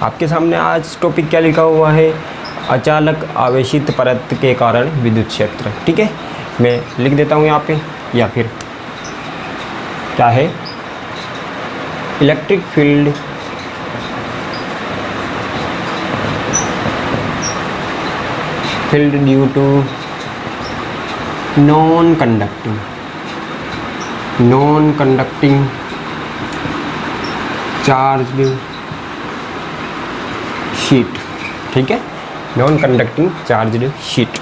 आपके सामने आज टॉपिक क्या लिखा हुआ है, अचानक आवेशित परत के कारण विद्युत क्षेत्र। ठीक है, मैं लिख देता हूँ यहाँ पे, या फिर क्या है, electric field due to non conducting charged sheet. ठीक है, नॉन कंडक्टिंग चार्ज्ड शीट।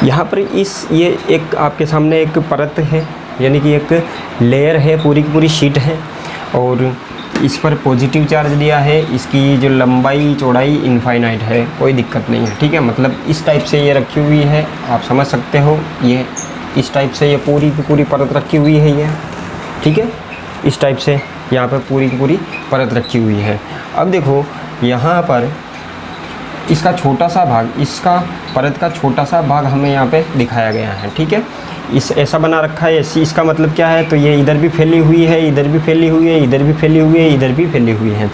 यहाँ पर ये एक आपके सामने एक परत है, यानी कि एक लेयर है, पूरी की पूरी शीट है, और इस पर पॉजिटिव चार्ज दिया है। इसकी जो लंबाई चौड़ाई इनफाइनाइट है, कोई दिक्कत नहीं है। ठीक है, मतलब इस टाइप से ये रखी हुई है, आप समझ सकते हो। ये इस टाइप से ये पूरी की पूरी परत रखी हुई है ये। ठीक है, इस टाइप से यहाँ पर पूरी की पूरी परत रखी हुई है। अब देखो यहाँ पर इसका छोटा सा भाग, इसका परत का छोटा सा भाग हमें यहाँ पे दिखाया गया है। ठीक है, इस ऐसा बना रखा है ऐसी। इसका मतलब क्या है, तो ये इधर भी फैली हुई है, इधर भी फैली हुई है, इधर भी फैली हुई है, इधर भी फैली हुई है।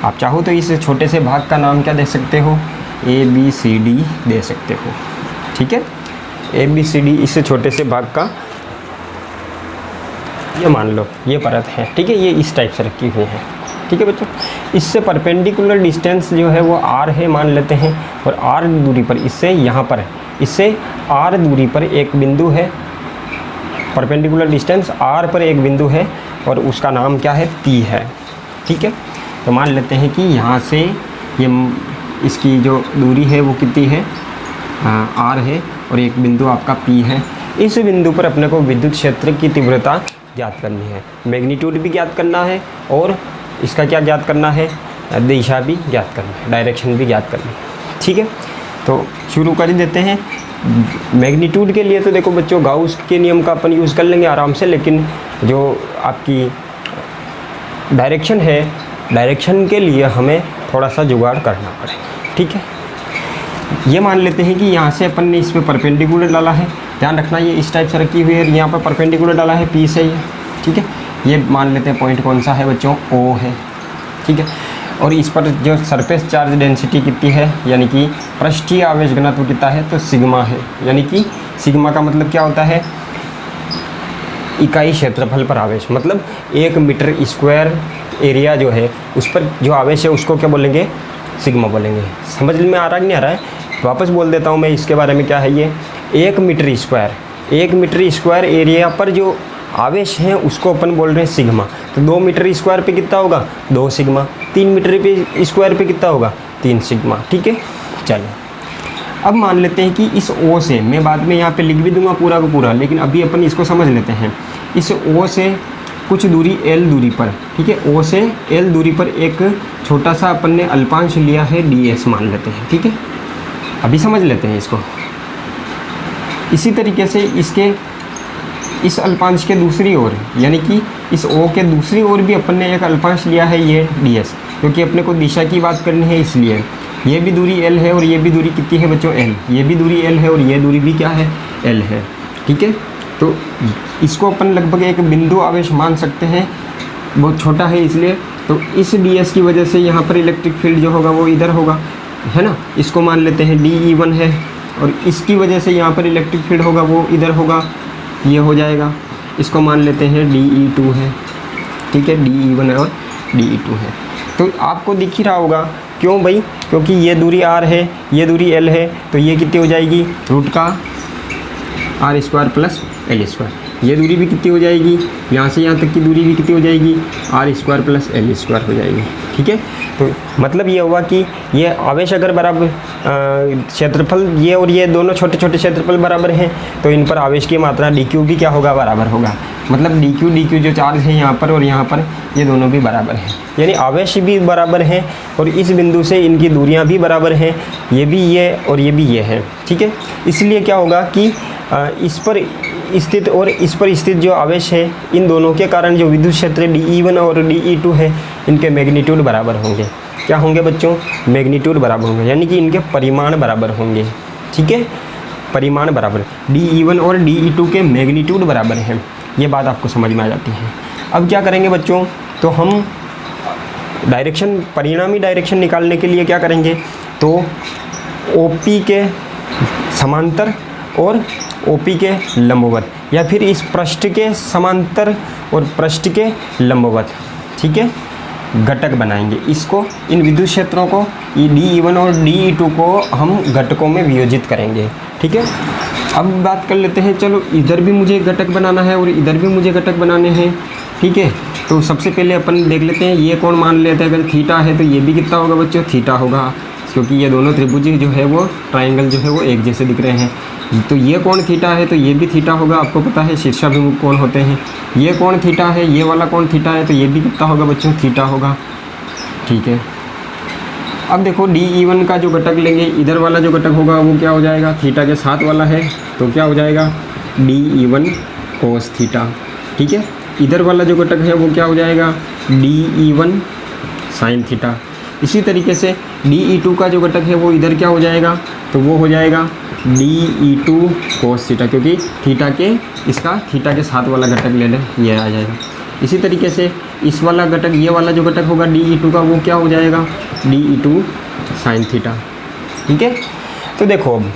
आप चाहो तो इस छोटे से भाग का नाम क्या दे सकते हो, ABCD दे सकते हो। ठीक है, ABCD इस छोटे से भाग का ये मान लो ये परत है। ठीक है, ये इस टाइप से रखी हुई है। ठीक है बच्चों, इससे परपेंडिकुलर डिस्टेंस जो है वो R है मान लेते हैं, और R दूरी पर इससे यहाँ पर इससे R दूरी पर एक बिंदु है, परपेंडिकुलर डिस्टेंस R पर एक बिंदु है, और उसका नाम क्या है, P है। ठीक है, तो मान लेते हैं कि यहाँ से ये इसकी जो दूरी है वो कितनी है, R है, और एक बिंदु आपका P है। इस बिंदु पर अपने को विद्युत क्षेत्र की तीव्रता ज्ञात करनी है, मैग्नीट्यूड भी ज्ञात करना है, और इसका क्या ज्ञात करना है, दिशा भी ज्ञात करना है, डायरेक्शन भी ज्ञात करनी है। ठीक है, तो शुरू कर ही देते हैं। मैग्नीट्यूड के लिए तो देखो बच्चों, गाउस के नियम का अपन यूज़ कर लेंगे आराम से, लेकिन जो आपकी डायरेक्शन है, डायरेक्शन के लिए हमें थोड़ा सा जुगाड़ करना पड़ेगा। ठीक है, ये मान लेते हैं कि यहाँ से अपन ने इस पर परपेंडिकुलर डाला है, ध्यान रखना ये इस टाइप से रखी हुई है, यहाँ पर परपेंडिकुलर डाला है P से ये। ठीक है, ये मान लेते हैं पॉइंट कौन सा है बच्चों, O है। ठीक है, और इस पर जो सरफेस चार्ज डेंसिटी कितनी है, यानी कि पृष्ठीय आवेश घनत्व कितना है, तो सिग्मा है। यानी कि सिग्मा का मतलब क्या होता है, इकाई क्षेत्रफल पर आवेश, मतलब 1 मीटर स्क्वायर एरिया जो है उस पर जो आवेश है उसको क्या बोलेंगे, सिग्मा बोलेंगे। समझ में आ रहा है कि नहीं आ रहा है, वापस बोल देता हूँ मैं इसके बारे में। क्या है ये, 1 मीटर स्क्वायर एरिया पर जो आवेश हैं उसको अपन बोल रहे हैं सिग्मा। तो 2 मीटर स्क्वायर पे कितना होगा, 2 सिग्मा। 3 मीटर पे स्क्वायर पे कितना होगा, 3 सिग्मा। ठीक है, चलो अब मान लेते हैं कि इस O से, मैं बाद में यहाँ पे लिख भी दूंगा पूरा का पूरा, लेकिन अभी अपन इसको समझ लेते हैं। इस O से कुछ दूरी L दूरी पर, ठीक है, O से L दूरी पर एक छोटा सा अपन ने अल्पांश लिया है DS मान लेते हैं। ठीक है, अभी समझ लेते हैं इसको। इसी तरीके से इसके इस अल्पांश के दूसरी ओर, यानी कि इस O के दूसरी ओर भी अपन ने एक अल्पांश लिया है ये DS, क्योंकि अपने को दिशा की बात करनी है, इसलिए ये भी दूरी L है, और ये भी दूरी कितनी है बच्चों, L। ये भी दूरी L है, और ये दूरी भी क्या है, L है। ठीक है, तो इसको अपन लगभग एक बिंदु आवेश मान सकते हैं, बहुत छोटा है इसलिए। तो इस DS की वजह से यहाँ पर इलेक्ट्रिक फील्ड जो होगा वो इधर होगा, है ना। इसको मान लेते हैं DE1 है, और इसकी वजह से यहाँ पर इलेक्ट्रिक फील्ड होगा वो इधर होगा, ये हो जाएगा। इसको मान लेते हैं DE2 है। ठीक है, DE1 और DE2 है। तो आपको दिख ही रहा होगा, क्यों भाई, क्योंकि ये दूरी R है, ये दूरी L है, तो ये कितनी हो जाएगी, रूट का R² प्लस L²। ये दूरी भी कितनी हो जाएगी, यहाँ से यहाँ तक की दूरी भी कितनी हो जाएगी, R² प्लस L² हो जाएगी। ठीक है, तो मतलब ये हुआ कि ये आवेश अगर बराबर क्षेत्रफल, ये और ये दोनों छोटे छोटे क्षेत्रफल बराबर हैं, तो इन पर आवेश की मात्रा dQ भी क्या होगा, बराबर होगा। मतलब dQ जो चार्ज है यहाँ पर और यहाँ पर, ये दोनों भी बराबर हैं, यानी आवेश भी बराबर हैं, और इस बिंदु से इनकी दूरियाँ भी बराबर हैं, ये भी ये और ये भी ये है। ठीक है, इसलिए क्या होगा कि इस पर स्थित और इस पर स्थित जो आवेश है, इन दोनों के कारण जो विद्युत क्षेत्र DE1 और DE2 है, इनके मैग्नीट्यूड बराबर होंगे। क्या होंगे बच्चों, मैग्नीट्यूड बराबर होंगे, यानी कि इनके परिमाण बराबर होंगे। ठीक है, परिमाण बराबर, DE1 और DE2 के मैग्नीट्यूड बराबर हैं। ये बात आपको समझ में आ जाती है। अब क्या करेंगे बच्चों, तो हम डायरेक्शन, परिणामी डायरेक्शन निकालने के लिए क्या करेंगे, तो OP के समांतर और OP के लंबवत, या फिर इस पृष्ठ के समांतर और पृष्ठ के लंबवत, ठीक है, घटक बनाएंगे। इसको, इन विद्युत क्षेत्रों को DE1 और DE2 को हम घटकों में वियोजित करेंगे, ठीक है। अब बात कर लेते हैं, चलो इधर भी मुझे घटक बनाना है और इधर भी मुझे घटक बनाने हैं, ठीक है। तो सबसे पहले अपन देख लेते हैं, ये कौन मान लेते हैं, अगर थीटा है तो ये भी कितना होगा बच्चों, थीटा होगा, क्योंकि ये दोनों त्रिभुज जो है वो ट्रायंगल जो है वो एक जैसे दिख रहे हैं। तो ये कोण थीटा है तो ये भी थीटा होगा, आपको पता है शीर्षाभिमुख कोण होते हैं। ये कोण थीटा है, ये वाला कोण थीटा है, तो ये भी कितना होगा बच्चों, थीटा होगा, ठीक है। अब देखो DE1 का जो घटक लेंगे, इधर वाला जो घटक होगा वो क्या हो जाएगा, थीटा के साथ वाला है, तो क्या हो जाएगा, DE1 cos थीटा, ठीक है। इधर वाला जो घटक है वो क्या हो जाएगा, DE1 sin थीटा। इसी तरीके से DE2 का जो घटक है वो इधर क्या हो जाएगा, तो वो हो जाएगा DE2 cos थीटा, क्योंकि थीटा के, इसका थीटा के साथ वाला घटक ले लें, ये आ जाएगा। इसी तरीके से इस वाला घटक, ये वाला जो घटक होगा DE2 का, वो क्या हो जाएगा, DE2 sin थीटा, ठीक है। तो देखो अब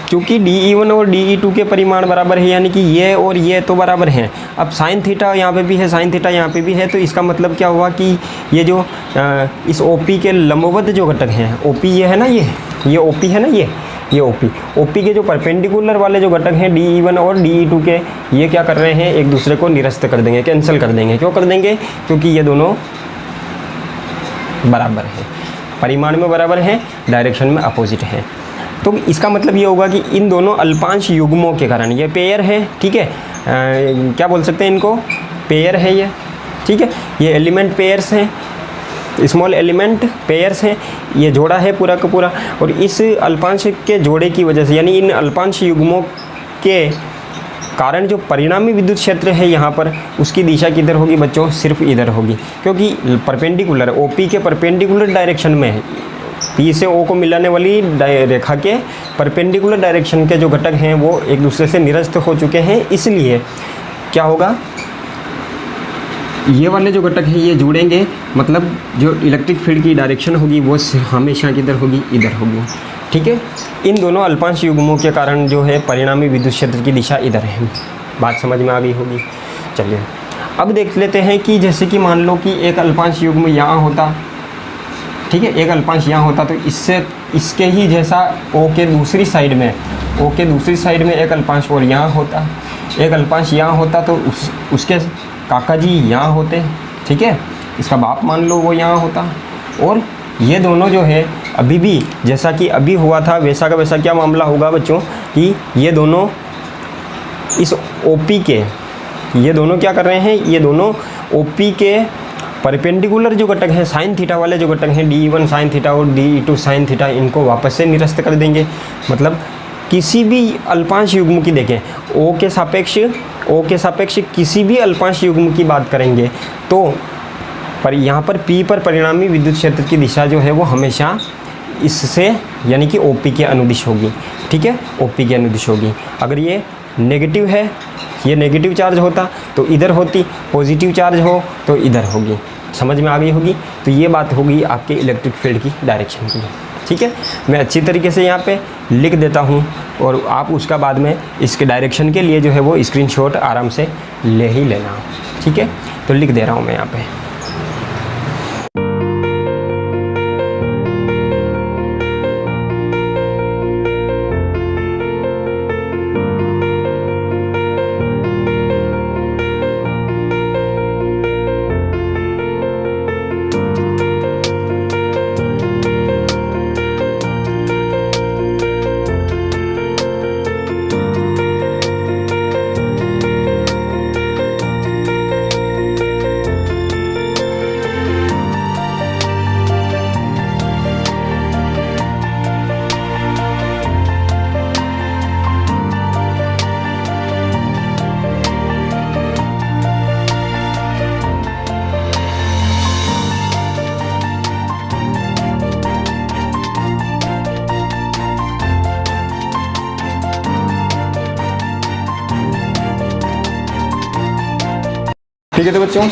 क्योंकि DE1 और DE2 के परिमाण बराबर है, यानी कि ये और ये तो बराबर हैं। अब sin थीटा यहाँ पे भी है, sin थीटा यहाँ पे भी है, तो इसका मतलब क्या हुआ कि ये जो इस OP के लंबवत जो घटक हैं, OP ये है ना, ये OP है ना, ये OP के जो परपेंडिकुलर वाले जो घटक हैं DE1 और DE2 के, ये क्या कर रहे हैं, एक दूसरे को निरस्त कर देंगे, कैंसिल कर देंगे। क्यों कर देंगे, क्योंकि ये दोनों बराबर हैं, परिमाण में बराबर हैं, डायरेक्शन में अपोजिट हैं। तो इसका मतलब ये होगा कि इन दोनों अल्पांश युग्मों के कारण, ये पेयर है, ठीक है, क्या बोल सकते हैं इनको, पेयर है ये, ठीक है। ये एलिमेंट पेयर्स हैं, स्मॉल एलिमेंट पेयर्स हैं, ये जोड़ा है पूरा का पूरा। और इस अल्पांश के जोड़े की वजह से, यानी इन अल्पांश युग्मों के कारण जो परिणामी विद्युत क्षेत्र है यहाँ पर, उसकी दिशा किधर होगी बच्चों, सिर्फ इधर होगी, क्योंकि परपेंडिकुलर, OP के परपेंडिकुलर डायरेक्शन में है, P से O को मिलाने वाली रेखा के परपेंडिकुलर डायरेक्शन के जो घटक हैं वो एक दूसरे से निरस्त हो चुके हैं। इसलिए क्या होगा, ये वाले जो घटक हैं ये जुड़ेंगे, मतलब जो इलेक्ट्रिक फील्ड की डायरेक्शन होगी वो हमेशा किधर होगी, इधर होगी, ठीक है। इन दोनों अल्पांश युग्मों के कारण जो है परिणामी विद्युत क्षेत्र की दिशा इधर है। बात समझ में आ गई होगी। चलिए अब देख लेते हैं कि जैसे कि मान लो कि एक अल्पांश युग्म यहाँ होता, ठीक है, एक अल्पांश यहाँ होता, तो इससे इसके ही जैसा O के दूसरी साइड में एक अल्पांश और यहाँ होता, एक अल्पांश यहाँ होता, तो उसके काका जी यहाँ होते, ठीक है, इसका बाप मान लो वो यहाँ होता। और ये दोनों जो है अभी भी जैसा कि अभी हुआ था वैसा का वैसा क्या मामला होगा बच्चों, कि ये दोनों इस OP के, ये दोनों क्या कर रहे हैं, ये दोनों OP के परपेंडिकुलर जो घटक हैं, साइन थीटा वाले जो घटक हैं, DE1 साइन थीटा और DE2 साइन थीटा, इनको वापस से निरस्त कर देंगे। मतलब किसी भी अल्पांश युग्म की देखें, O के सापेक्ष किसी भी अल्पांश युग्म की बात करेंगे तो पर यहाँ पर P पर परिणामी विद्युत क्षेत्र की दिशा जो है वो हमेशा इससे, यानी कि OP के अनुदिश होगी, ठीक है, OP के अनुदिश होगी। अगर ये नेगेटिव है, ये नेगेटिव चार्ज होता तो इधर होती, पॉजिटिव चार्ज हो तो इधर होगी। समझ में आ गई होगी। तो ये बात होगी आपके इलेक्ट्रिक फील्ड की डायरेक्शन की, ठीक है। मैं अच्छी तरीके से यहाँ पे लिख देता हूँ और आप उसका बाद में इसके डायरेक्शन के लिए जो है वो स्क्रीनशॉट आराम से ले ही लेना, ठीक है। तो लिख दे रहा हूँ मैं यहाँ पे। ठीक है, तो बच्चों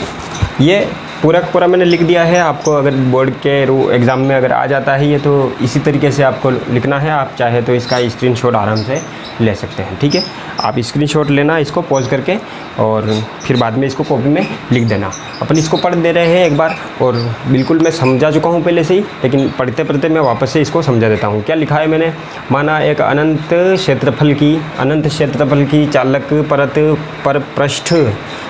ये पूरा का पूरा मैंने लिख दिया है। आपको अगर बोर्ड के एग्ज़ाम में अगर आ जाता है ये, तो इसी तरीके से आपको लिखना है। आप चाहे तो इसका स्क्रीनशॉट आराम से ले सकते हैं, ठीक है। आप स्क्रीनशॉट लेना इसको पॉज करके, और फिर बाद में इसको कॉपी में लिख देना। अपन इसको पढ़ दे रहे हैं एक बार, और बिल्कुल मैं समझा चुका हूँ पहले से ही, लेकिन पढ़ते पढ़ते मैं वापस से इसको समझा देता हूँ। क्या लिखा है मैंने? माना एक अनंत क्षेत्रफल की चालक परत पर पृष्ठ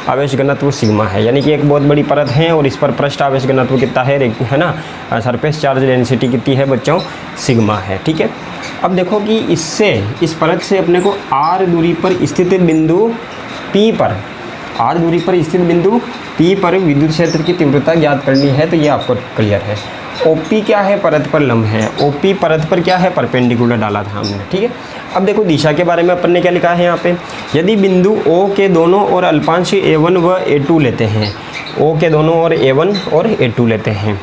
आवेश घनत्व सिग्मा है, यानी कि एक बहुत बड़ी परत है और इस पर पृष्ठ आवेश घनत्व कितना है ना, सरफेस चार्ज डेंसिटी कितनी है बच्चों? सिग्मा है, ठीक है। अब देखो कि इस परत से अपने को r दूरी पर स्थित बिंदु P पर विद्युत क्षेत्र की तीव्रता ज्ञात करनी है। तो ये आपको क्लियर है। OP क्या है? परत पर लंब है। OP परत पर क्या है? परपेंडिकुलर डाला था हमने, ठीक है। अब देखो दिशा के बारे में अपन ने क्या लिखा है यहाँ पे, यदि बिंदु O के दोनों ओर अल्पांश A1 व A2 लेते हैं, O के दोनों ओर A1 और A2 लेते हैं,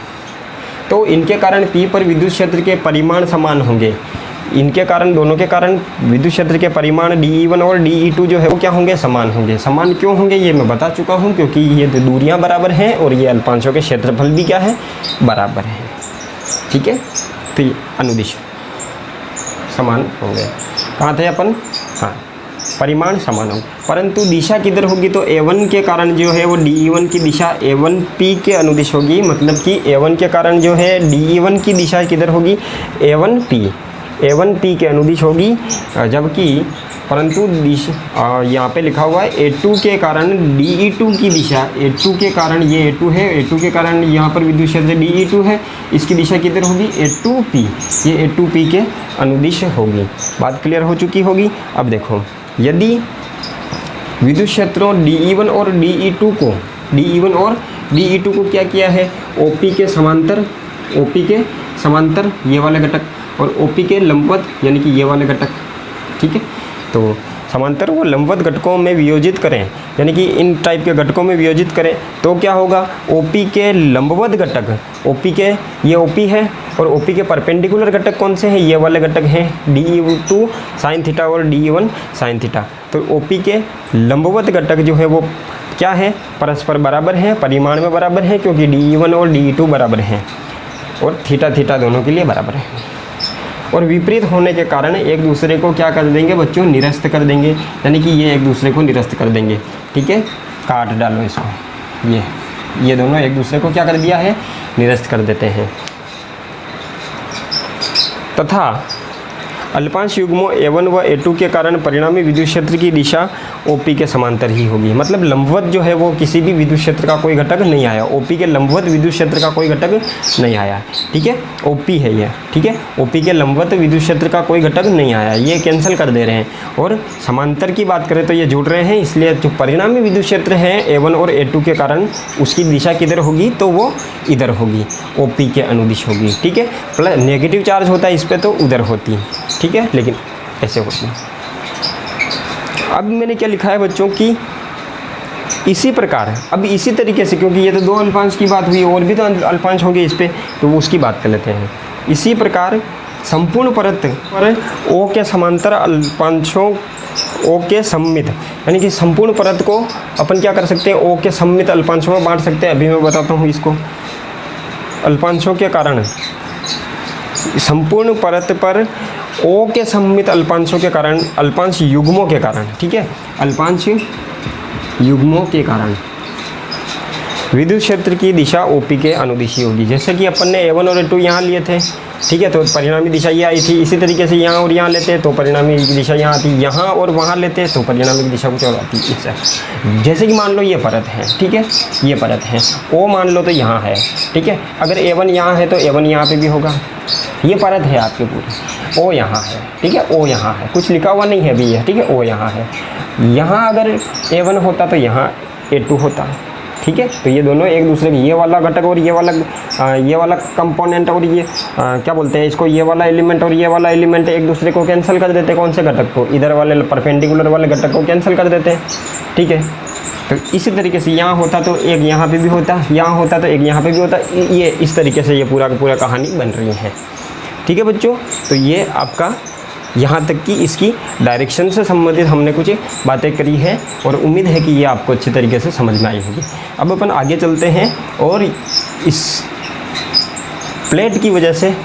तो इनके कारण P पर विद्युत क्षेत्र के परिमाण समान होंगे। इनके कारण, दोनों के कारण विद्युत क्षेत्र के परिमाण DE1 और DE2 जो है वो क्या होंगे? समान होंगे। समान क्यों होंगे ये मैं बता चुका हूँ, क्योंकि ये दूरियां बराबर हैं और ये अल्पांशों के क्षेत्रफल भी क्या है? बराबर है, ठीक है। तो ये अनुदिश समान होंगे। कहाँ थे अपन? हाँ, परिमाण समान होंगे, परंतु दिशा किधर होगी? तो A1 के कारण जो है वो DE1 की दिशा A1P के अनुदिश होगी। मतलब कि A1 के कारण जो है DE1 की दिशा किधर होगी? A1P के अनुदिश होगी। जबकि परंतु यहाँ पे लिखा हुआ है A2 के कारण DE2 की दिशा, A2 के कारण, ये A2 है, A2 के कारण यहाँ पर विद्युत क्षेत्र DE2 है, इसकी दिशा किधर होगी? A2P, ये A2P के अनुदिश होगी। बात क्लियर हो चुकी होगी। अब देखो, यदि विद्युत क्षेत्रों DE1 और DE2 को क्या किया है? OP के समांतर ये वाले घटक और OP के लंबवत यानी कि ये वाले घटक, ठीक है। तो समांतर व लंबवत घटकों में वियोजित करें, यानी कि इन टाइप के घटकों में वियोजित करें तो क्या होगा? OP के लंबवत घटक, OP के, ये OP है और OP के परपेंडिकुलर घटक कौन से हैं? ये वाले घटक हैं DE2 साइन थीटा और DE1 साइन थीटा। तो OP के लंबवत घटक जो है वो क्या है? परस्पर बराबर हैं, परिमाण में बराबर हैं, क्योंकि DE1 और DE2 बराबर हैं और थीटा दोनों के लिए बराबर है। और विपरीत होने के कारण एक दूसरे को क्या कर देंगे बच्चों? निरस्त कर देंगे, यानी कि ये एक दूसरे को निरस्त कर देंगे, ठीक है। काट डालो इसको, ये दोनों एक दूसरे को क्या कर दिया है? निरस्त कर देते हैं। तथा अल्पांश युग्मों A1 व A2 के कारण परिणामी विद्युत क्षेत्र की दिशा OP के समांतर ही होगी। मतलब लंबवत जो है वो किसी भी विद्युत क्षेत्र का कोई घटक नहीं आया, OP के लंबवत विद्युत क्षेत्र का कोई घटक नहीं आया, ठीक है। OP है ये, ठीक है। OP के लंबवत विद्युत क्षेत्र का कोई घटक नहीं आया, ये कैंसिल कर दे रहे हैं। और समांतर की बात करें तो ये जुड़ रहे हैं, इसलिए जो परिणामी विद्युत क्षेत्र है A1 और A2 के कारण उसकी दिशा किधर होगी? तो वो इधर होगी, OP के अनुदिश होगी, ठीक है। प्लस नेगेटिव चार्ज होता है इस पर तो उधर होती, ठीक है, लेकिन ऐसे होती है। अब मैंने क्या लिखा है बच्चों की इसी प्रकार, अब इसी तरीके से, क्योंकि ये तो दो अल्पांश की बात हुई, और भी तो अल्पांश होंगे इस पे, तो वो उसकी बात कर लेते हैं। इसी प्रकार संपूर्ण परत पर O के समांतर अल्पांशों O के सममित, यानी कि संपूर्ण परत को अपन क्या कर सकते हैं? O के सममित अल्पांशों में बांट सकते हैं। अभी मैं बताता हूँ इसको। अल्पांशों के कारण, संपूर्ण परत पर O के सममित अल्पांशों के कारण, अल्पांश युग्मों के कारण, ठीक है, अल्पांश युग्मों के कारण विद्युत क्षेत्र की दिशा OP के अनुदिशी होगी। जैसे कि अपन ने A1 और A2 यहाँ लिए थे, ठीक है, तो परिणामी दिशा ये आई थी। इसी तरीके से यहाँ और यहाँ लेते तो परिणामी दिशा यहाँ आती, यहाँ और वहाँ लेते तो परिणामी की दिशा कुछ और आती। इससे जैसे कि मान लो ये परत है, ठीक है, ये परत है, O मान लो तो यहाँ है, ठीक है। अगर A1 यहाँ है तो A1 यहाँ पे भी होगा। ये परत है आपके पूरी, O यहाँ है, ठीक है, O यहाँ है, कुछ लिखा हुआ नहीं है अभी ये, ठीक है, O यहाँ है। यहाँ अगर A1 होता तो यहाँ A2 होता, ठीक है। तो ये दोनों एक दूसरे के, ये वाला घटक और ये वाला कंपोनेंट और ये क्या बोलते हैं इसको, ये वाला एलिमेंट और ये वाला एलिमेंट एक दूसरे को कैंसिल कर देते हैं। कौन से घटक को? इधर वाले परपेंडिकुलर वाले घटक को कैंसिल कर देते हैं, ठीक है। तो इसी तरीके से यहाँ होता तो एक यहाँ पे भी होता, यहाँ होता तो एक यहाँ पे भी होता। ये इस तरीके से ये पूरा का पूरा कहानी बन रही है, ठीक है बच्चों। तो ये आपका यहाँ तक कि इसकी डायरेक्शन से संबंधित हमने कुछ बातें करी है और उम्मीद है कि ये आपको अच्छी तरीके से समझ में आई होगी। अब अपन आगे चलते हैं और इस प्लेट की वजह से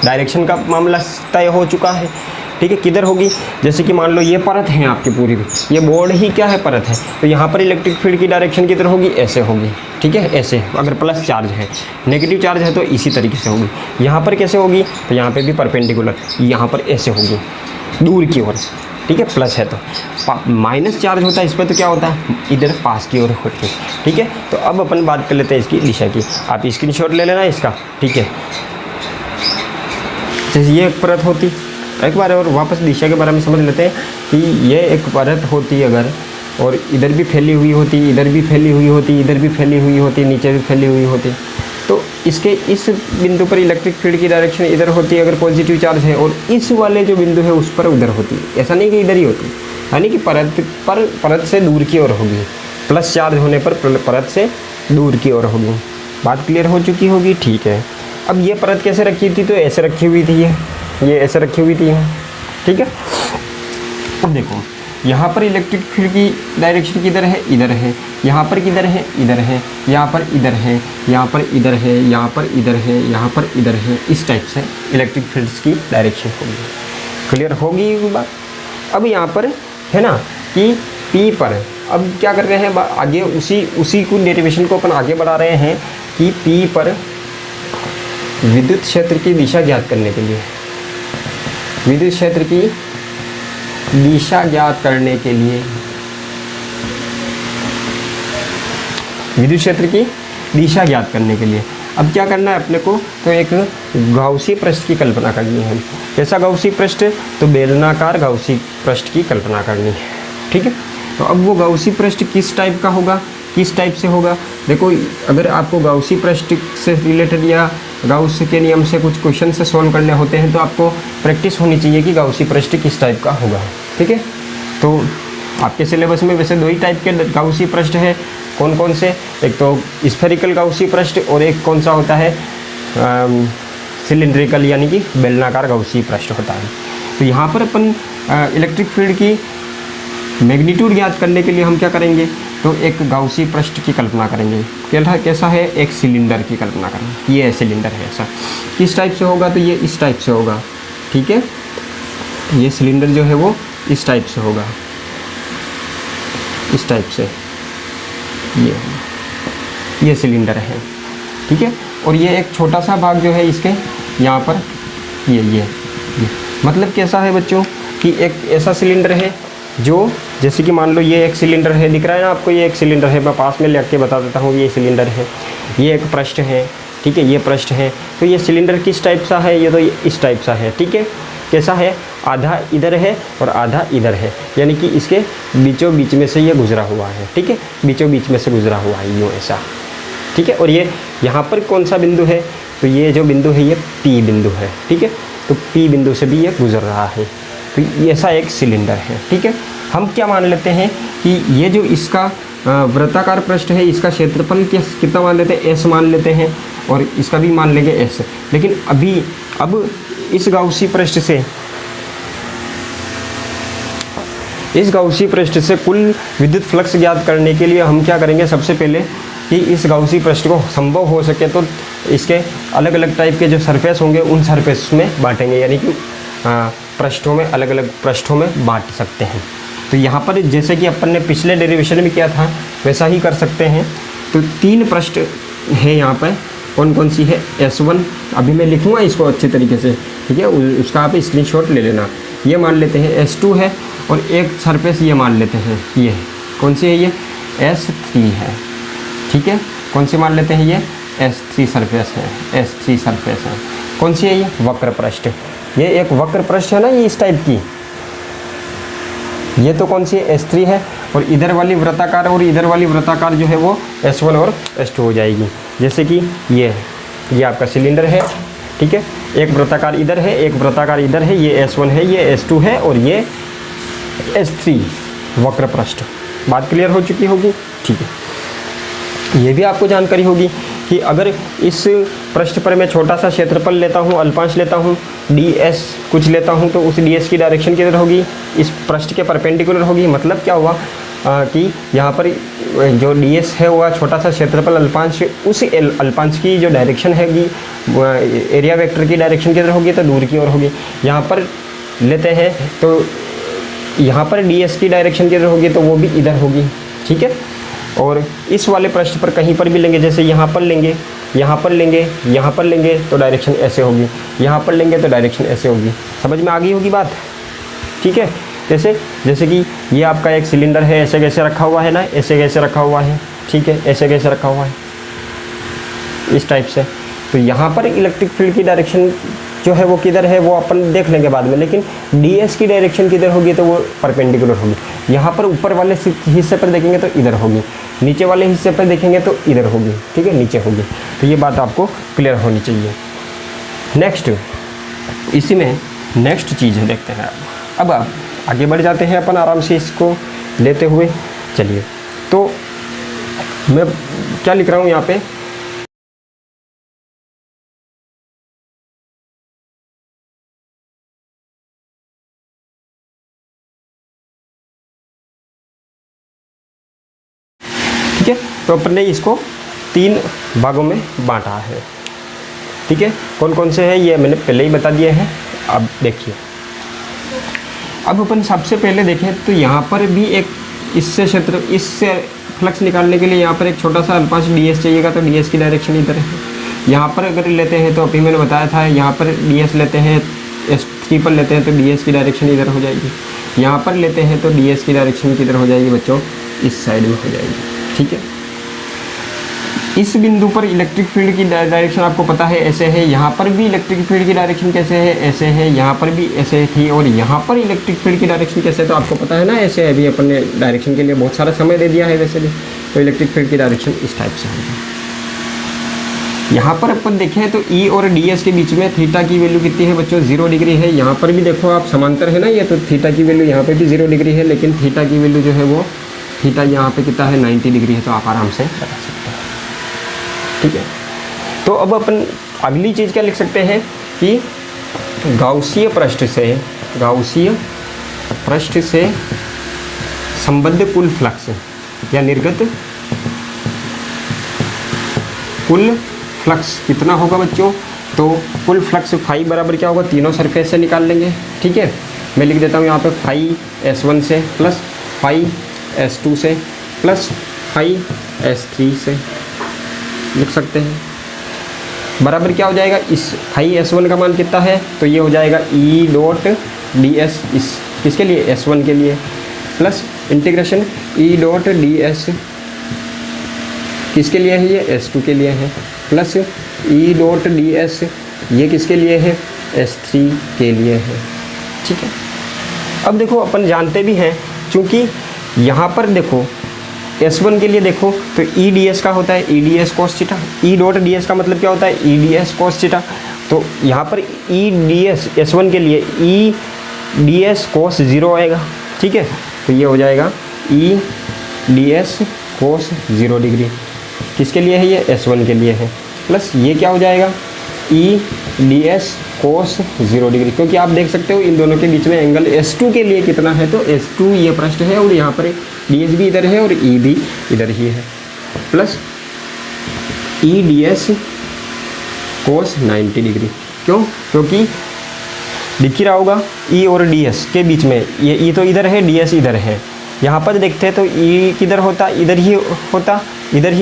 डायरेक्शन का मामला तय हो चुका है, ठीक है। किधर होगी, जैसे कि मान लो ये परत है आपकी पूरी, ये बोर्ड ही क्या है, परत है, तो यहाँ पर इलेक्ट्रिक फील्ड की डायरेक्शन किधर होगी, ऐसे होगी, ठीक है, ऐसे। अगर प्लस चार्ज है, नेगेटिव चार्ज है तो इसी तरीके से होगी। यहाँ पर कैसे होगी, तो यहाँ पे भी परपेंडिकुलर, यहाँ पर ऐसे होगी दूर की ओर, ठीक है, प्लस है तो। माइनस चार्ज होता है इस पर तो क्या होता है, इधर पास की ओर होती है, ठीक है। तो अब अपन बात कर लेते हैं इसकी दिशा की। आप स्क्रीनशॉट ले लेना इसका, ठीक है। जैसे ये एक परत होती, एक बार और वापस दिशा के बारे में समझ लेते हैं कि ये एक परत होती अगर, और इधर भी फैली हुई होती, इधर भी फैली हुई होती, इधर भी फैली हुई होती, नीचे भी फैली हुई होती, तो इसके इस बिंदु पर इलेक्ट्रिक फील्ड की डायरेक्शन इधर होती है अगर पॉजिटिव चार्ज है, और इस वाले जो बिंदु है उस पर उधर होती है। ऐसा नहीं कि इधर ही होती, यानी कि परत से दूर की ओर होगी, प्लस चार्ज होने पर परत से दूर की ओर होगी। बात क्लियर हो चुकी होगी, ठीक है। अब ये परत कैसे रखी थी, तो ऐसे रखी हुई थी, ये ऐसे रखी हुई थी, ठीक है। अब देखो यहाँ पर इलेक्ट्रिक फील्ड की डायरेक्शन किधर है, इधर है, यहाँ पर किधर है, इधर है, यहाँ पर इधर है, यहाँ पर इधर है, यहाँ पर इधर है, यहाँ पर इधर है, इस टाइप से इलेक्ट्रिक फील्ड्स की डायरेक्शन होगी। क्लियर होगी ये बात। अब यहाँ पर है ना कि P पर अब क्या कर रहे हैं आगे, उसी को डेरिवेशन को अपन आगे बढ़ा रहे हैं कि P पर विद्युत क्षेत्र की दिशा ज्ञात करने के लिए, विद्युत क्षेत्र की दिशा ज्ञात करने के लिए, विद्युत क्षेत्र की दिशा ज्ञात करने के लिए अब क्या करना है अपने को, तो एक गाउसी पृष्ठ की कल्पना करनी है। कैसा गाउसी पृष्ठ, तो बेलनाकार गाउसी पृष्ठ की कल्पना करनी है, ठीक है। तो अब वो गाउसी पृष्ठ किस टाइप का होगा, किस टाइप से होगा, देखो अगर आपको गाउसी पृष्ठ से रिलेटेड या गाउस के नियम से कुछ क्वेश्चन से सॉल्व करने होते हैं तो आपको प्रैक्टिस होनी चाहिए कि गाउसी पृष्ठ किस टाइप का होगा, ठीक है। तो आपके सिलेबस में वैसे दो ही टाइप के गाउसी पृष्ठ है, कौन कौन से, एक तो स्फेरिकल गाउसी पृष्ठ और एक कौन सा होता है सिलिंड्रिकल यानी कि बेलनाकार गाउसी पृष्ठ होता है। तो यहाँ पर अपन इलेक्ट्रिक फील्ड की मैग्नीट्यूड ज्ञात करने के लिए हम क्या करेंगे, तो एक गाउसी पृष्ठ की कल्पना करेंगे। कैसा है, एक सिलेंडर की कल्पना करेंगे, ये सिलेंडर है ऐसा, किस टाइप से होगा, तो ये इस टाइप से होगा, ठीक है। ये सिलेंडर जो है वो इस टाइप से होगा, इस टाइप से, ये सिलेंडर है, ठीक है। और ये एक छोटा सा भाग जो है इसके यहाँ पर ये मतलब कैसा है बच्चों कि एक ऐसा सिलेंडर है जो, जैसे कि मान लो ये एक सिलेंडर है, दिख रहा है ना आपको, ये एक सिलेंडर है, मैं पास में लिख के बता देता हूँ, ये सिलेंडर है, ये एक पृष्ठ है, ठीक है, ये पृष्ठ है। तो ये सिलेंडर किस टाइप सा है, ये तो इस टाइप सा है, ठीक है। कैसा है, आधा इधर है और आधा इधर है, यानी कि इसके बीचों बीच में से ये गुजरा हुआ है, ठीक है, बीचों बीच में से गुजरा हुआ है यूँ ऐसा, ठीक है। और ये यहाँ पर कौन सा बिंदु है, तो ये जो बिंदु है ये P बिंदु है, ठीक है। तो P बिंदु से भी ये गुजर रहा है, तो ऐसा एक सिलेंडर है, ठीक है। हम क्या मान लेते हैं कि ये जो इसका वृत्ताकार पृष्ठ है, इसका क्षेत्रफल कितना मान लेते हैं, S मान लेते हैं, और इसका भी मान लेंगे S। लेकिन अब इस गाउसी पृष्ठ से कुल विद्युत फ्लक्स ज्ञात करने के लिए हम क्या करेंगे, सबसे पहले कि इस गाउसी पृष्ठ को संभव हो सके तो इसके अलग अलग टाइप के जो सरफेस होंगे उन सरफेस में बांटेंगे, यानी कि पृष्ठों में अलग अलग पृष्ठों में बांट सकते हैं। तो यहाँ पर जैसे कि अपन ने पिछले डेरिवेशन में किया था वैसा ही कर सकते हैं। तो 3 पृष्ठ है यहाँ पर, कौन कौन सी है, S1, अभी मैं लिखूँगा इसको अच्छे तरीके से, ठीक है, उसका आप स्क्रीनशॉट ले लेना। ये मान लेते हैं S2 है, और एक सरफेस ये मान लेते हैं, ये कौन सी है, ये S3 है, ठीक है। कौन सी मान लेते हैं, ये S3 सरफेस है, S3 सरफेस है। कौन सी है, ये वक्र पृष्ठ, ये एक वक्र पृष्ठ है ना, ये इस टाइप की, ये तो कौन सी है, S3 है, और इधर वाली वृत्ताकार और इधर वाली वृत्ताकार जो है वो S1 और S2 हो जाएगी। जैसे कि ये आपका सिलेंडर है, ठीक है, एक वृत्ताकार इधर है, एक वृत्ताकार इधर है, ये S1 है, ये S2 है, और ये S3 वक्र पृष्ठ। बात क्लियर हो चुकी होगी, ठीक है। ये भी आपको जानकारी होगी कि कि अगर इस पृष्ठ पर मैं छोटा सा क्षेत्रफल लेता हूँ, अल्पांश लेता हूँ, ds कुछ लेता हूँ, तो उस ds की डायरेक्शन किधर होगी, इस पृष्ठ के परपेंडिकुलर होगी। मतलब क्या हुआ कि यहाँ पर जो ds है वह छोटा सा क्षेत्रफल अल्पांश, उस अल्पांश की जो डायरेक्शन हैगी एरिया वेक्टर की डायरेक्शन किधर होगी, तो दूर की ओर होगी। यहाँ पर लेते हैं तो यहाँ पर ds की डायरेक्शन किधर होगी, तो वो भी इधर होगी, ठीक है। और इस वाले पृष्ठ पर कहीं पर भी लेंगे, जैसे यहाँ पर लेंगे, यहाँ पर लेंगे, यहाँ पर लेंगे तो डायरेक्शन ऐसे होगी, यहाँ पर लेंगे तो डायरेक्शन ऐसे होगी। समझ में आ गई होगी बात, ठीक है। जैसे कि ये आपका एक सिलेंडर है, ऐसे कैसे रखा हुआ है ना, ऐसे कैसे रखा हुआ है, ठीक है, ऐसे कैसे रखा हुआ है, इस टाइप से। तो यहाँ पर इलेक्ट्रिक फील्ड की डायरेक्शन जो है वो किधर है वो अपन देख लेंगे बाद में, लेकिन ds की डायरेक्शन किधर होगी, तो वो परपेंडिकुलर होगी। यहाँ पर ऊपर वाले हिस्से पर देखेंगे तो इधर होगी, नीचे वाले हिस्से पर देखेंगे तो इधर होगी, ठीक है, नीचे होगी। तो ये बात आपको क्लियर होनी चाहिए। नेक्स्ट, इसी में नेक्स्ट चीज़ है, देखते हैं अब आप आगे बढ़ जाते हैं अपन आराम से इसको लेते हुए। चलिए, तो मैं क्या लिख रहा हूँ यहाँ पे, ठीक है। तो अपन ने इसको 3 भागों में बांटा है, ठीक है। कौन कौन से हैं ये मैंने पहले ही बता दिए हैं। अब देखिए, अब अपन सबसे पहले देखें तो यहाँ पर भी एक इससे फ्लक्स निकालने के लिए यहाँ पर एक छोटा सा अल्पांश ds चाहिएगा, तो ds की डायरेक्शन इधर है। यहाँ पर अगर लेते हैं तो अभी मैंने बताया था, यहाँ पर ds लेते हैं, S3 पर लेते हैं तो ds की डायरेक्शन इधर हो जाएगी। यहाँ पर लेते हैं तो ds की डायरेक्शन किधर हो जाएगी बच्चों, इस साइड में हो जाएगी, ठीक है। इस बिंदु पर इलेक्ट्रिक फील्ड की डायरेक्शन आपको पता है ऐसे है, यहाँ पर भी इलेक्ट्रिक फील्ड की डायरेक्शन कैसे है, ऐसे है, यहाँ पर भी ऐसे थी, और यहाँ पर इलेक्ट्रिक फील्ड की डायरेक्शन कैसे है तो आपको पता है ना, ऐसे है। अभी अपन ने डायरेक्शन के लिए बहुत सारा समय दे दिया है वैसे भी। तो इलेक्ट्रिक फील्ड की डायरेक्शन इस टाइप से होगी। यहाँ पर अपन देखें तो E और ds के बीच में थीटा की वैल्यू कितनी है बच्चों, 0 डिग्री है। यहाँ पर भी देखो आप, समांतर है ना ये, तो थीटा की वैल्यू यहाँ पर भी 0 डिग्री है, लेकिन थीटा की वैल्यू जो है वो थीटा यहाँ पे कितना है, 90 डिग्री है। तो आप आराम से बता सकते हैं, ठीक है। तो अब अपन अगली चीज़ क्या लिख सकते हैं कि गाउसीय पृष्ठ से संबद्ध कुल फ्लक्स या निर्गत कुल फ्लक्स कितना होगा बच्चों, तो कुल फ्लक्स फाई बराबर क्या होगा, तीनों सरफेस से निकाल लेंगे, ठीक है। मैं लिख देता हूँ यहाँ पे फाई S1 से प्लस फाई S2 से प्लस फाई S3 से लिख सकते हैं। बराबर क्या हो जाएगा, इस फाई S1 का मान कितना है, तो ये हो जाएगा E डॉट ds, इस किसके लिए, S1 के लिए, plus integration E dot ds किसके लिए है, ये S2 के लिए है, प्लस E डॉट ds ये किसके लिए है, S3 के लिए है, ठीक है। अब देखो अपन जानते भी हैं, चूँकि यहाँ पर देखो S1 के लिए देखो तो E ds का होता है E ds cos theta, E dot ds का मतलब क्या होता है, E ds cos थीटा। तो यहाँ पर E ds S1 के लिए E ds cos 0 आएगा, ठीक है। तो ये हो जाएगा E ds cos 0 डिग्री, किसके लिए है, ये S1 के लिए है, प्लस ये क्या हो जाएगा E ds cos 0 डिग्री, क्योंकि आप देख सकते हो इन दोनों के बीच में एंगल S2 के लिए कितना है, तो S2 ये पृष्ठ है और यहाँ पर ds भी इधर है और E भी इधर ही है, plus E ds cos 90 degree. क्यों, क्योंकि दिख ही रहा होगा E और ds के बीच में ये E तो इधर है, ds इधर है। यहाँ पर देखते हैं तो E किधर होता, इधर ही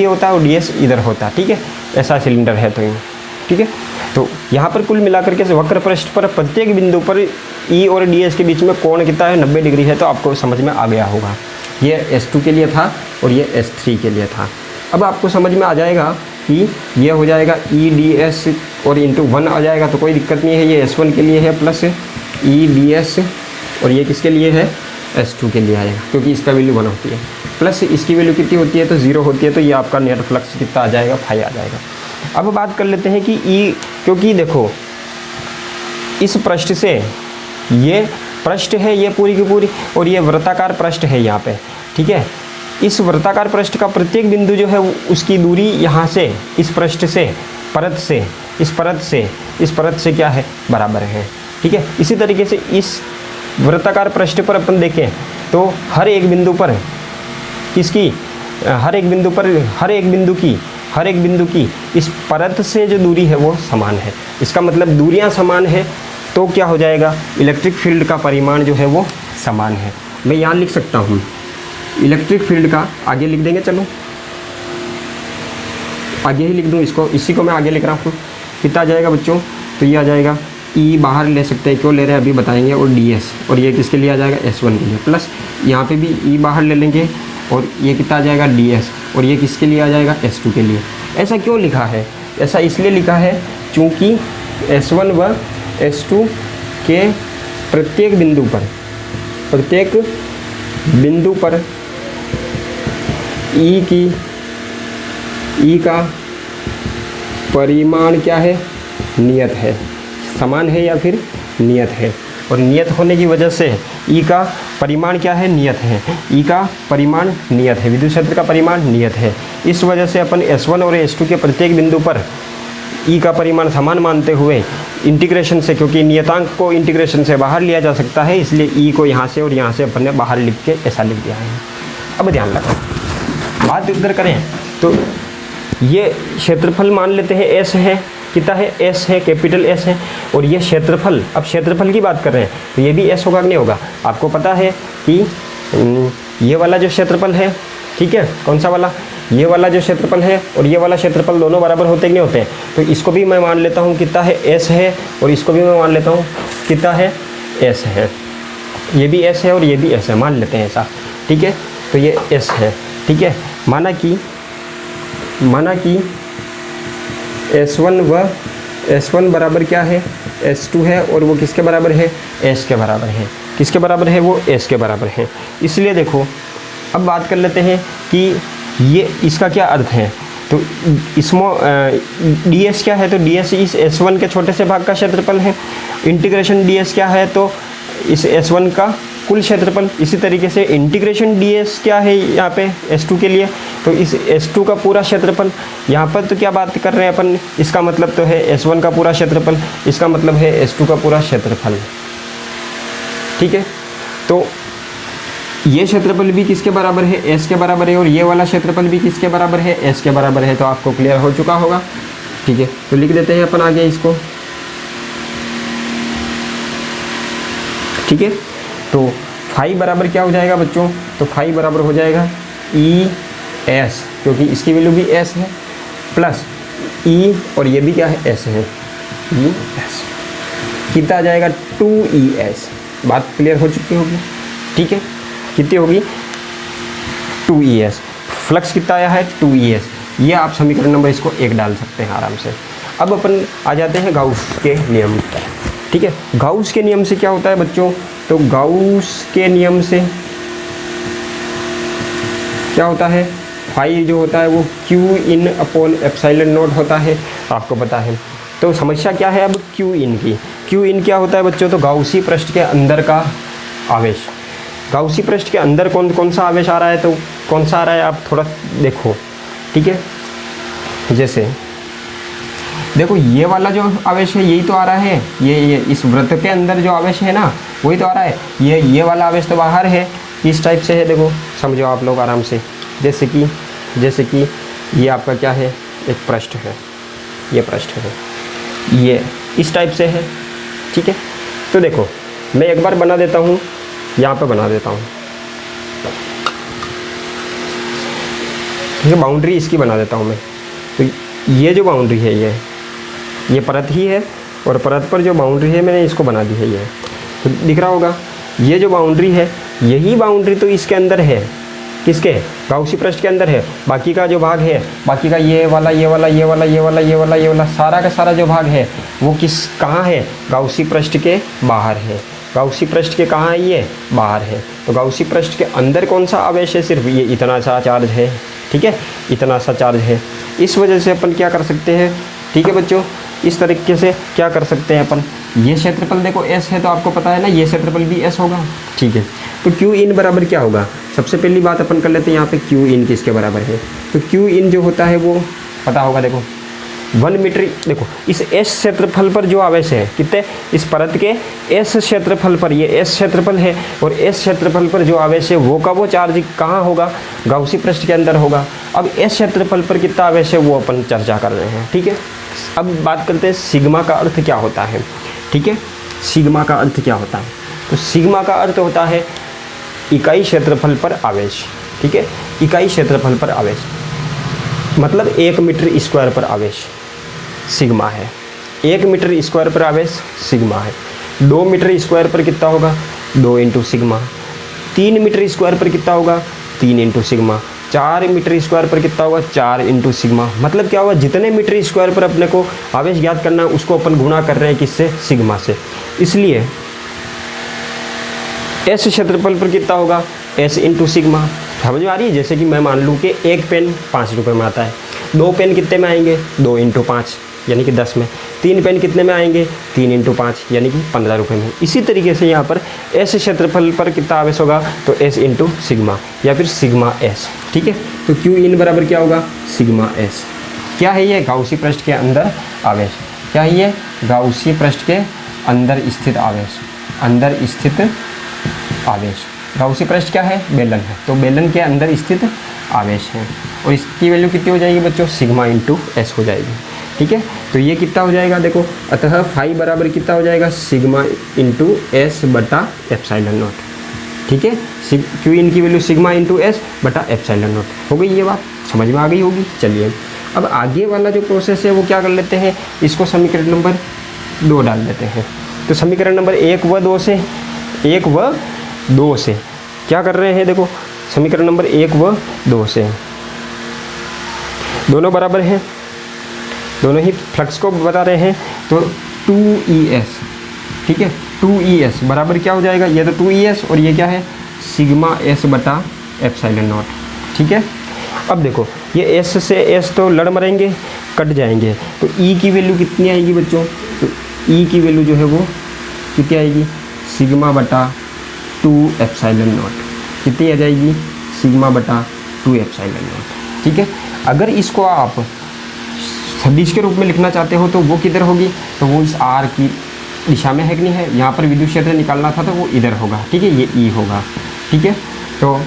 होता और ds इधर होता, ठीक है। ऐसा सिलेंडर है तो ये, ठीक है। तो यहाँ पर कुल मिलाकर के वक्र पृष्ठ पर प्रत्येक बिंदु पर E और ds के बीच में कोण कितना है, 90 डिग्री है। तो आपको समझ में आ गया होगा, ये S2 के लिए था और ये S3 के लिए था। अब आपको समझ में आ जाएगा कि ये हो जाएगा E ds और इंटू 1 आ जाएगा, तो कोई दिक्कत नहीं है। ये S1 के लिए है प्लस E ds और ये किसके लिए है, S2 के लिए आएगा, क्योंकि इसका वैल्यू 1 होती है, प्लस इसकी वैल्यू कितनी होती है, तो 0 होती है। तो ये आपका नेट फ्लक्स कितना आ जाएगा, फाई आ जाएगा। अब बात कर लेते हैं कि E, क्योंकि देखो इस पृष्ठ से ये पृष्ठ है, ये पूरी की पूरी, और ये वृत्ताकार पृष्ठ है यहाँ पे, ठीक है। इस वृत्ताकार पृष्ठ का प्रत्येक बिंदु जो है उसकी दूरी यहाँ से, इस पृष्ठ से, परत से, इस परत से, इस परत से क्या है, बराबर है। ठीक है, इसी तरीके से इस वृत्ताकार पृष्ठ पर अपन देखें तो हर एक बिंदु पर किसकी, हर एक बिंदु की इस परत से जो दूरी है वो समान है। इसका मतलब दूरियां समान है तो क्या हो जाएगा, इलेक्ट्रिक फील्ड का परिमाण जो है वो समान है। मैं यहाँ लिख सकता हूँ इलेक्ट्रिक फील्ड का, आगे लिख देंगे, चलो आगे ही लिख दूँ इसको, इसी को मैं आगे लिख रहा हूँ। कितना आ जाएगा बच्चों, तो ये आ जाएगा ई बाहर ले सकते हैं, क्यों ले रहे हैं अभी बताएंगे, और डी एस, और ये किसके लिए आ जाएगा, S1 के लिए, प्लस यहाँ पे भी ई बाहर ले लेंगे और ये कितना आ जाएगा, डी एस, और ये किसके लिए आ जाएगा, S2 के लिए। ऐसा क्यों लिखा है, ऐसा इसलिए लिखा है चूँकि S1 व S2 के प्रत्येक बिंदु पर ई का परिमाण क्या है, नियत है, समान है या फिर नियत है। और नियत होने की वजह से ई का परिमाण क्या है, नियत है, ई का परिमाण नियत है, विद्युत क्षेत्र का परिमाण नियत है। इस वजह से अपन S1 और S2 के प्रत्येक बिंदु पर ई का परिमाण समान मानते हुए इंटीग्रेशन से, क्योंकि नियतांक को इंटीग्रेशन से बाहर लिया जा सकता है, इसलिए ई को यहाँ से और यहाँ से अपन ने बाहर लिख के ऐसा लिख दिया है। अब ध्यान रखो, बात इधर करें तो ये क्षेत्रफल मान लेते हैं S है, कितना है, S है, कैपिटल S है, और ये क्षेत्रफल, अब क्षेत्रफल की बात कर रहे हैं तो ये भी S होगा कि नहीं होगा। आपको पता है कि ये वाला जो क्षेत्रफल है, ठीक है, कौन सा वाला, ये वाला जो क्षेत्रफल है और ये वाला क्षेत्रफल दोनों बराबर होते कि नहीं होते हैं। तो इसको भी मैं मान लेता हूँ कितना है, S है, और इसको भी मैं मान लेता हूँ कितना है, S है, ये भी S है और ये भी S है, मान लेते हैं ऐसा, ठीक है। तो ये S है, ठीक है, माना कि S1 बराबर क्या है, S2 है, और वो किसके बराबर है, S के बराबर है। किसके बराबर है, वो S के बराबर है। इसलिए देखो अब बात कर लेते हैं कि ये इसका क्या अर्थ है। तो इसमें ds क्या है, तो ds इस S1 के छोटे से भाग का क्षेत्रफल है। इंटीग्रेशन ds क्या है, तो इस S1 का कुल क्षेत्रफल। इसी तरीके से इंटीग्रेशन ds क्या है यहाँ पे S2 के लिए, तो इस S2 का पूरा क्षेत्रफल। यहाँ पर तो क्या बात कर रहे हैं अपन, इसका मतलब तो है S1 का पूरा क्षेत्रफल, इसका मतलब है S2 का पूरा क्षेत्रफल, ठीक है। तो ये क्षेत्रफल भी किसके बराबर है, S के बराबर है, और ये वाला क्षेत्रफल भी किसके बराबर है, S के बराबर है। तो आपको क्लियर हो चुका होगा, ठीक है। तो लिख देते हैं अपन आगे इसको, ठीक है। तो फाई बराबर क्या हो जाएगा बच्चों, तो फाई बराबर हो जाएगा ES, क्योंकि इसकी वैल्यू भी S है, प्लस E, और ये भी क्या है, S है, ES। कितना आ जाएगा, 2ES। बात क्लियर हो चुकी होगी, ठीक है। कितनी होगी, 2ES। फ्लक्स कितना आया है, 2ES। ये आप समीकरण नंबर इसको 1 डाल सकते हैं आराम से। अब अपन आ जाते हैं गाउस के नियम पर, ठीक है। गाउस के नियम से क्या होता है बच्चों, तो गाउस के नियम से क्या होता है, फाई जो होता है वो Q∞ होता है, आपको पता है। तो समस्या क्या है अब Q∞ की। Q∞ क्या होता है बच्चों, तो गाउसी पृष्ठ के अंदर का आवेश। गाउसी पृष्ठ के अंदर कौन सा आवेश आ रहा है, तो कौन सा आ रहा है आप थोड़ा देखो, ठीक है। जैसे देखो ये वाला जो आवेश है यही तो आ रहा है, ये इस वृत्त के अंदर जो आवेश है ना वही तो आ रहा है। ये वाला आवेश तो बाहर है, इस टाइप से है, देखो समझो आप लोग आराम से। जैसे कि ये आपका क्या है, एक पृष्ठ है, ये पृष्ठ है, ये इस टाइप से है, ठीक है। तो देखो मैं एक बार बना देता हूँ, यहाँ पे बना देता हूँ, ठीक है। बाउंड्री इसकी बना देता हूँ मैं। तो ये जो बाउंड्री है ये परत ही है, और परत पर जो बाउंड्री है मैंने इसको बना दी है, ये तो दिख रहा होगा। ये जो बाउंड्री है यही बाउंड्री तो इसके अंदर है, किसके, गाउसी पृष्ठ के अंदर है। बाकी का जो भाग है, बाकी का ये वाला सारा का सारा जो भाग है वो कहाँ है, गाउसी पृष्ठ के बाहर है। गाउसी पृष्ठ के कहाँ है, ये बाहर है। तो गाउसी पृष्ठ के अंदर कौन सा आवेश है, सिर्फ ये इतना सा चार्ज है, ठीक है, इतना सा चार्ज है। इस वजह से अपन क्या कर सकते हैं, ठीक है बच्चों, इस तरीके से क्या कर सकते हैं अपन, ये क्षेत्रफल देखो S है तो आपको पता है ना, ये क्षेत्रफल भी S होगा, ठीक है। तो क्यू इन बराबर क्या होगा, सबसे पहली बात अपन कर लेते हैं यहाँ पे क्यू इन किसके बराबर है। तो क्यू इन जो होता है वो पता होगा, देखो 1 मीटर, देखो इस एस क्षेत्रफल पर जो आवेश है कितने, इस परत के एस क्षेत्रफल पर, ये एस क्षेत्रफल है और एस क्षेत्रफल पर जो आवेश है वो का वो चार्ज कहाँ होगा, गाउसी पृष्ठ के अंदर होगा। अब एस क्षेत्रफल पर कितना आवेश है वो अपन चर्चा कर रहे हैं, ठीक है। अब बात करते हैं सिग्मा का अर्थ क्या होता है, ठीक है। सिग्मा का अर्थ क्या होता है, तो सिग्मा का अर्थ होता है इकाई क्षेत्रफल पर आवेश, ठीक है। इकाई क्षेत्रफल पर आवेश मतलब 1 मीटर स्क्वायर पर आवेश सिग्मा है। 1 मीटर स्क्वायर पर आवेश सिग्मा है। 2 मीटर स्क्वायर पर कितना होगा, 2 इंटू सिग्मा। 3 मीटर स्क्वायर पर कितना होगा, 3 इंटू सिग्मा। 4 मीटर स्क्वायर पर कितना होगा, 4 इंटू सिग्मा। मतलब क्या होगा, जितने मीटर स्क्वायर पर अपने को आवेश ज्ञात करना है उसको अपन गुणा कर रहे हैं किससे, सिग्मा से। इसलिए एस क्षेत्रफल पर कितना होगा, एस इंटू सिग्मा। समझ में आ रही है। जैसे कि मैं मान लूँ कि एक पेन 5 रुपये में आता है, 2 पेन कितने में आएंगे, 2 इंटू 5 यानी कि 10 में। 3 पेन कितने में आएंगे, 3 इंटू 5 यानी कि 15 रुपये में। इसी तरीके से यहाँ पर एस क्षेत्रफल पर कितना आवेश होगा, तो एस इंटू सिग्मा या फिर सिग्मा एस, ठीक है। तो क्यू इन बराबर क्या होगा, सिग्मा एस। क्या है ये, गाउसी पृष्ठ के अंदर आवेश। क्या है ये, गाउसी पृष्ठ के अंदर स्थित आवेश, अंदर स्थित आवेश। गाउसी पृष्ठ क्या है, बेलन है, तो बेलन के अंदर स्थित आवेश है। और इसकी वैल्यू कितनी हो जाएगी बच्चों, सिग्मा इंटू एस हो जाएगी, ठीक है। तो ये कितना हो जाएगा, देखो अतः फाई बराबर कितना हो जाएगा, सिग्मा इंटू एस बटा एप्सिलॉन नॉट, ठीक है। क्यू इन की वैल्यू सिग्मा इंटू एस बटा एप्सिलॉन नॉट। हो गई ये बात, समझ में आ गई होगी। चलिए अब आगे वाला जो प्रोसेस है वो क्या कर लेते हैं, इसको समीकरण नंबर 2 डाल देते हैं। तो समीकरण नंबर 1 व 2 से, 1 व 2 से क्या कर रहे हैं, देखो समीकरण नंबर 1 व 2 से दोनों बराबर हैं, दोनों ही फ्लक्स को बता रहे हैं। तो 2ES, ठीक है, 2ES बराबर क्या हो जाएगा, ये तो 2ES और ये क्या है, सिग्मा एस बटा एप्सिलॉन नॉट, ठीक है। अब देखो ये एस से एस तो लड़ मरेंगे, कट जाएंगे, तो ई की वैल्यू कितनी आएगी बच्चों, तो ई की वैल्यू जो है वो कितनी आएगी, सिग्मा बटा 2 एप्सिलॉन नॉट। कितनी आ जाएगी, सिग्मा बटा 2 एप्सिलॉन नॉट, ठीक है। अगर इसको आप सदिश के रूप में लिखना चाहते हो तो वो किधर होगी, तो वो इस आर की दिशा में है कि नहीं है। यहाँ पर विद्युत क्षेत्र निकालना था तो वो इधर होगा, ठीक है, ये ई होगा, ठीक है। तो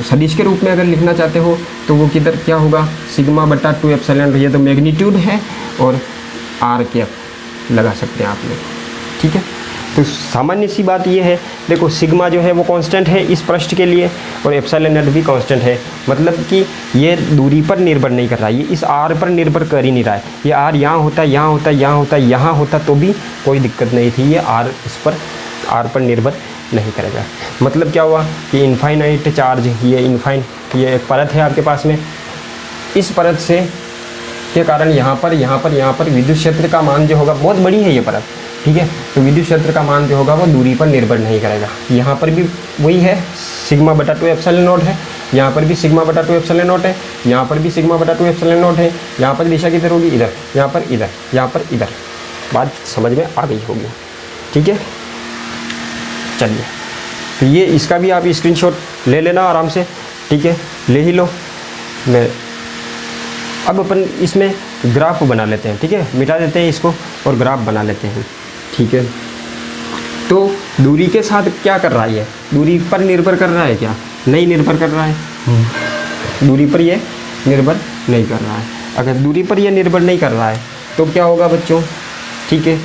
सदिश के रूप में अगर लिखना चाहते हो तो वो किधर क्या होगा, सिग्मा बटा 2 एप्सिलॉन। ये तो मैग्नीट्यूड है और आर कैप लगा सकते हैं आप लोग, ठीक है। तो सामान्य सी बात ये है, देखो सिग्मा जो है वो कांस्टेंट है इस पृष्ठ के लिए और एप्सिलॉन नॉट भी कांस्टेंट है। मतलब कि ये दूरी पर निर्भर नहीं कर रहा है, ये इस आर पर निर्भर कर ही नहीं रहा है। ये आर यहाँ होता, यहाँ होता, यहाँ होता, यहाँ होता तो भी कोई दिक्कत नहीं थी, ये आर इस पर आर पर निर्भर नहीं करेगा। मतलब क्या हुआ कि इनफाइनाइट चार्ज, ये एक परत है आपके पास में, इस परत से के कारण यहाँ पर विद्युत क्षेत्र का मान जो होगा, बहुत बड़ी है ये परत, ठीक है। तो विद्युत क्षेत्र का मान जो होगा वो दूरी पर निर्भर नहीं करेगा। यहाँ पर भी वही है, सिग्मा बटा 2 एप्सिलॉन नॉट है, यहाँ पर भी सिग्मा बटा 2 एप्सिलॉन नॉट है, यहाँ पर भी सिग्मा बटा 2 एप्सिलॉन नॉट है। यहाँ पर दिशा किधर होगी, इधर, यहाँ पर इधर, यहाँ पर इधर। बात समझ में आ गई होगी, ठीक है। चलिए तो ये इसका भी आप स्क्रीनशॉट ले लेना आराम से, ठीक है, ले ही लो। मैं अब अपन इसमें ग्राफ बना लेते हैं, ठीक है, मिटा देते हैं इसको और ग्राफ बना लेते हैं, ठीक है। तो दूरी के साथ क्या कर रहा है, ये दूरी पर निर्भर कर रहा है क्या, नहीं निर्भर कर रहा है, दूरी पर ये निर्भर नहीं कर रहा है। अगर दूरी पर ये निर्भर नहीं कर रहा है तो क्या होगा बच्चों, ठीक है।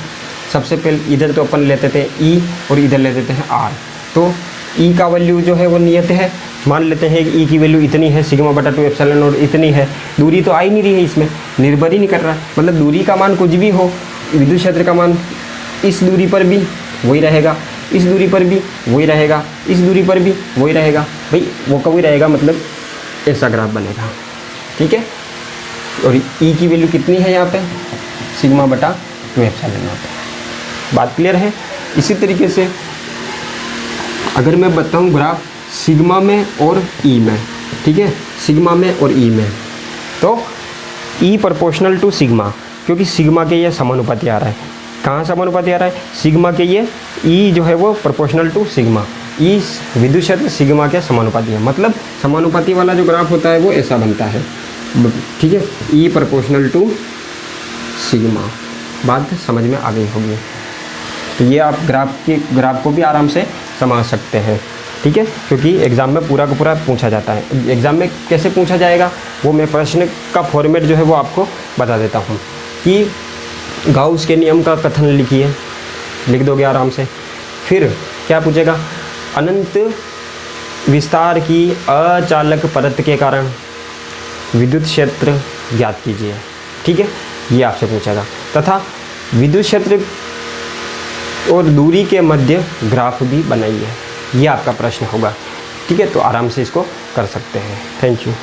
सबसे पहले इधर तो अपन लेते थे ई और इधर ले देते हैं आर। तो ई का वैल्यू जो है वो नियत है, मान लेते हैं कि ई की वैल्यू इतनी है, सिग्मा बटा 2 एप्सिलॉन नॉट इतनी है। दूरी तो आ ही नहीं रही है, इसमें निर्भर ही नहीं कर रहा। मतलब दूरी का मान कुछ भी हो, विद्युत क्षेत्र का मान इस दूरी पर भी वही रहेगा, इस दूरी पर भी वही रहेगा, इस दूरी पर भी वही रहेगा। भाई वो कभी रहेगा, मतलब ऐसा ग्राफ बनेगा, ठीक है। और ई की वैल्यू कितनी है यहाँ पे, सिग्मा बटा 2 एप्सिलॉन नॉट। बात क्लियर है। इसी तरीके से अगर मैं बताऊँ ग्राफ सिग्मा में और ई में, ठीक है, सिग्मा में और ई में, तो ई प्रोपोर्शनल टू सिग्मा, क्योंकि सिग्मा के ये समानुपाती आ रहा है। कहाँ समानुपाती आ रहा है, सिग्मा के ये ई जो है वो प्रोपोर्शनल टू सिग्मा। ई विद्युत क्षेत्र सिग्मा के समानुपाती है, मतलब समानुपाती वाला जो ग्राफ होता है वो ऐसा बनता है, ठीक है, ई प्रोपोर्शनल टू सिग्मा। बात समझ में आ गई होगी। तो ये आप ग्राफ को भी आराम से समझ सकते हैं, ठीक है, क्योंकि एग्ज़ाम में पूरा का पूरा पूछा जाता है। एग्ज़ाम में कैसे पूछा जाएगा वो मैं प्रश्न का फॉर्मेट जो है वो आपको बता देता हूँ कि गाउस के नियम का कथन लिखिए, लिख दोगे आराम से। फिर क्या पूछेगा, अनंत विस्तार की अचालक परत के कारण विद्युत क्षेत्र ज्ञात कीजिए, ठीक है, ये आपसे पूछेगा। तथा विद्युत क्षेत्र और दूरी के मध्य ग्राफ भी बनाइए, ये आपका प्रश्न होगा, ठीक है। तो आराम से इसको कर सकते हैं। Thank you.